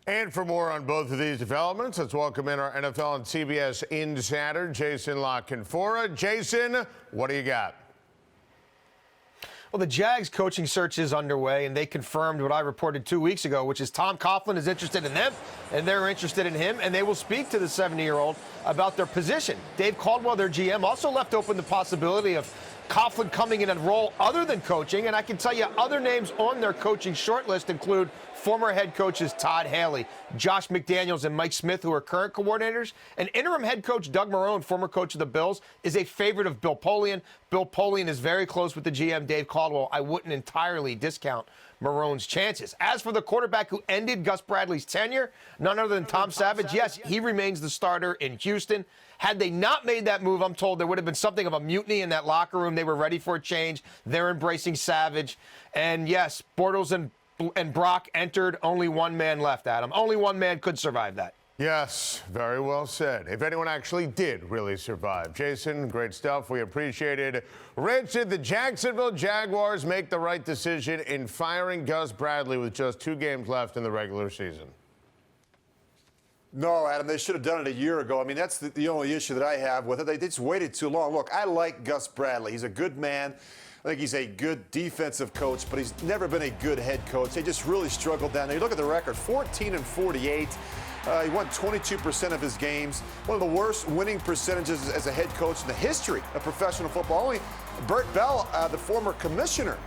And for more on both of these developments, let's welcome in our NFL and CBS insider, Jason La Canfora. Jason, what do you got? Well, the Jags coaching search is underway, and they confirmed what I reported 2 weeks ago, which is Tom Coughlin is interested in them, and they're interested in him, and they will speak to the 70-year-old about their position. Dave Caldwell, their GM, also left open the possibility of Coughlin coming in a role other than coaching, and I can tell you other names on their coaching shortlist include former head coaches Todd Haley, Josh McDaniels, and Mike Smith, who are current coordinators. And interim head coach Doug Marrone, former coach of the Bills, is a favorite of Bill Polian. Bill Polian is very close with the GM, Dave Caldwell. I wouldn't entirely discount Marrone's chances. As for the quarterback who ended Gus Bradley's tenure, none other than Tom Savage, yes, he remains the starter in Houston. Had they not made that move, I'm told there would have been something of a mutiny in that locker room. They were ready for a change. They're embracing Savage. And yes, Bortles and Brock entered. Only one man left, Adam. Only one man could survive that. Yes, very well said. If anyone actually did really survive. Jason, great stuff. We appreciate it. Rich, did the Jacksonville Jaguars make the right decision in firing Gus Bradley with just 2 games left in the regular season? No, Adam, they should have done it a year ago. I mean, that's the only issue that I have with it. They just waited too long. Look, I like Gus Bradley. He's a good man. I think he's a good defensive coach, but he's never been a good head coach. They just really struggled down there. You look at the record, 14-48. He won 22% of his games. One of the worst winning percentages as a head coach in the history of professional football. Only Bert Bell, the former commissioner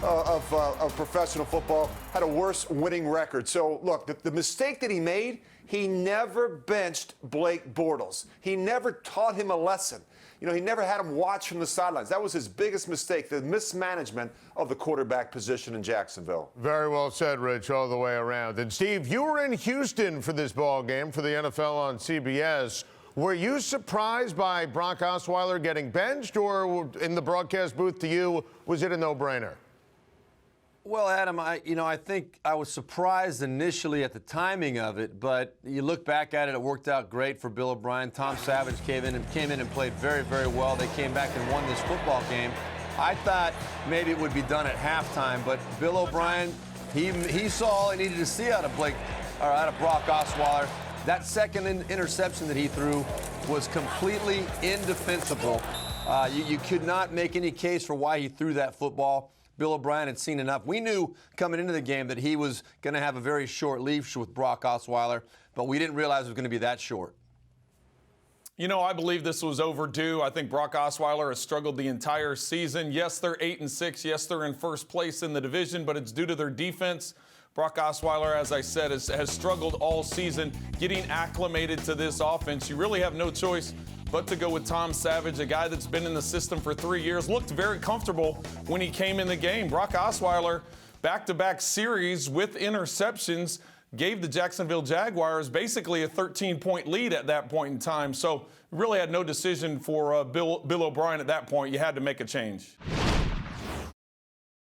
of professional football, had a worse winning record. So, look, the mistake that he made, he never benched Blake Bortles. He never taught him a lesson. You know, he never had him watch from the sidelines. That was his biggest mistake, the mismanagement of the quarterback position in Jacksonville. Very well said, Rich, all the way around. And, Steve, you were in Houston for this ball game for the NFL on CBS. Were you surprised by Brock Osweiler getting benched, or in the broadcast booth to you, was it a no-brainer? Well, Adam, I think I was surprised initially at the timing of it, but you look back at it, it worked out great for Bill O'Brien. Tom Savage came in and played very, very well. They came back and won this football game. I thought maybe it would be done at halftime, but Bill O'Brien, he saw all he needed to see out of Brock Osweiler. That second interception that he threw was completely indefensible. You could not make any case for why he threw that football. Bill O'Brien had seen enough. We knew coming into the game that he was going to have a very short leash with Brock Osweiler, but we didn't realize it was going to be that short. You know, I believe this was overdue. I think Brock Osweiler has struggled the entire season. Yes, they're 8-6. Yes, they're in first place in the division, but it's due to their defense. Brock Osweiler, as I said, has struggled all season getting acclimated to this offense. You really have no choice but to go with Tom Savage, a guy that's been in the system for 3 years, looked very comfortable when he came in the game. Brock Osweiler, back-to-back series with interceptions, gave the Jacksonville Jaguars basically a 13-point lead at that point in time. So really had no decision for Bill O'Brien at that point. You had to make a change.